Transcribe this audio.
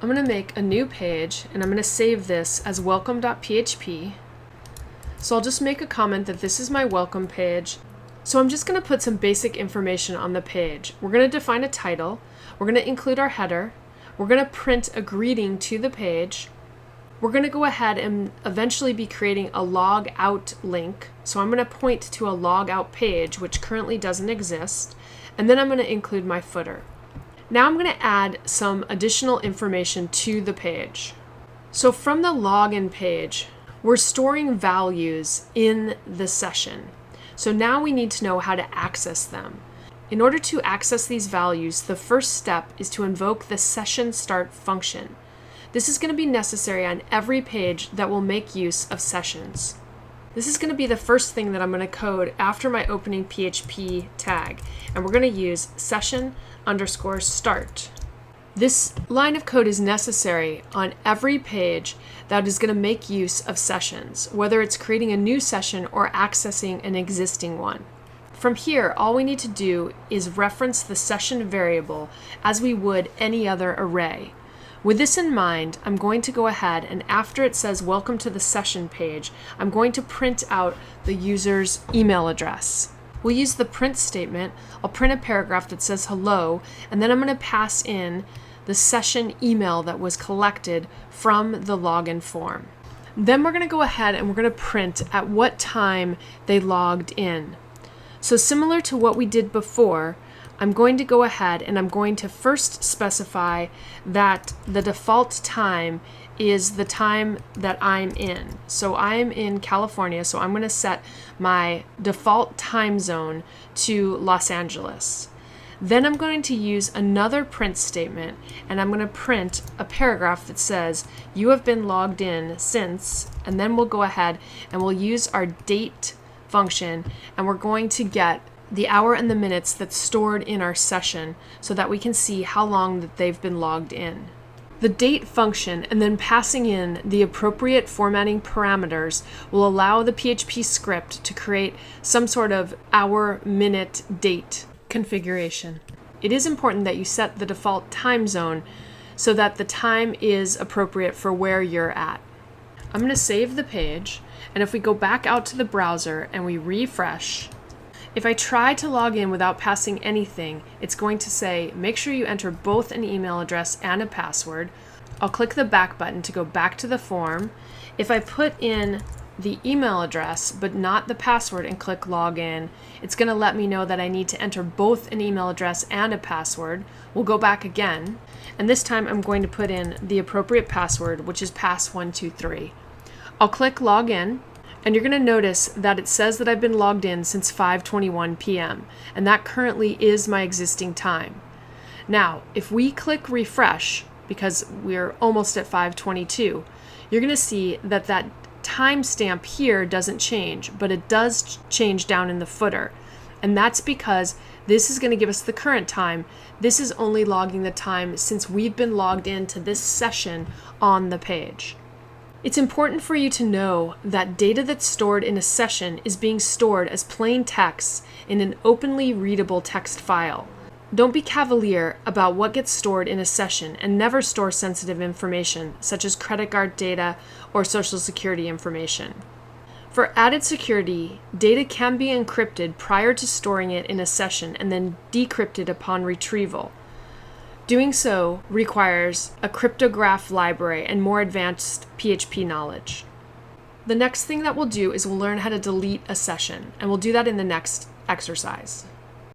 I'm going to make a new page and I'm going to save this as welcome.php. So I'll just make a comment that this is my welcome page. So I'm just going to put some basic information on the page. We're going to define a title. We're going to include our header. We're going to print a greeting to the page. We're going to go ahead and eventually be creating a log out link. So I'm going to point to a log out page, which currently doesn't exist. And then I'm going to include my footer. Now I'm going to add some additional information to the page. So from the login page, we're storing values in the session. So now we need to know how to access them. In order to access these values, the first step is to invoke the session start function. This is going to be necessary on every page that will make use of sessions. This is going to be the first thing that I'm going to code after my opening PHP tag, and we're going to use session_start. This line of code is necessary on every page that is going to make use of sessions, whether it's creating a new session or accessing an existing one. From here, all we need to do is reference the session variable as we would any other array. With this in mind, I'm going to go ahead and after it says welcome to the session page, I'm going to print out the user's email address. We'll use the print statement. I'll print a paragraph that says hello, and then I'm going to pass in the session email that was collected from the login form. Then we're going to go ahead and we're going to print at what time they logged in. So similar to what we did before, I'm going to go ahead and I'm going to first specify that the default time is the time that I'm in. So I'm in California, so I'm going to set my default time zone to Los Angeles. Then I'm going to use another print statement and I'm going to print a paragraph that says you have been logged in since, and then we'll go ahead and we'll use our date function and we're going to get the hour and the minutes that's stored in our session so that we can see how long that they've been logged in. The date function and then passing in the appropriate formatting parameters will allow the PHP script to create some sort of hour, minute, date configuration. It is important that you set the default time zone so that the time is appropriate for where you're at. I'm going to save the page, and if we go back out to the browser and we refresh, if I try to log in without passing anything, it's going to say, make sure you enter both an email address and a password. I'll click the back button to go back to the form. If I put in the email address but not the password and click login, it's going to let me know that I need to enter both an email address and a password. We'll go back again, and this time I'm going to put in the appropriate password, which is pass123. I'll click login. And you're going to notice that it says that I've been logged in since 5:21 p.m. and that currently is my existing time. Now, if we click refresh, because we're almost at 5:22, you're going to see that that timestamp here doesn't change, but it does change down in the footer. And that's because this is going to give us the current time. This is only logging the time since we've been logged into this session on the page. It's important for you to know that data that's stored in a session is being stored as plain text in an openly readable text file. Don't be cavalier about what gets stored in a session and never store sensitive information such as credit card data or social security information. For added security, data can be encrypted prior to storing it in a session and then decrypted upon retrieval. Doing so requires a cryptograph library and more advanced PHP knowledge. The next thing that we'll do is we'll learn how to delete a session, and we'll do that in the next exercise.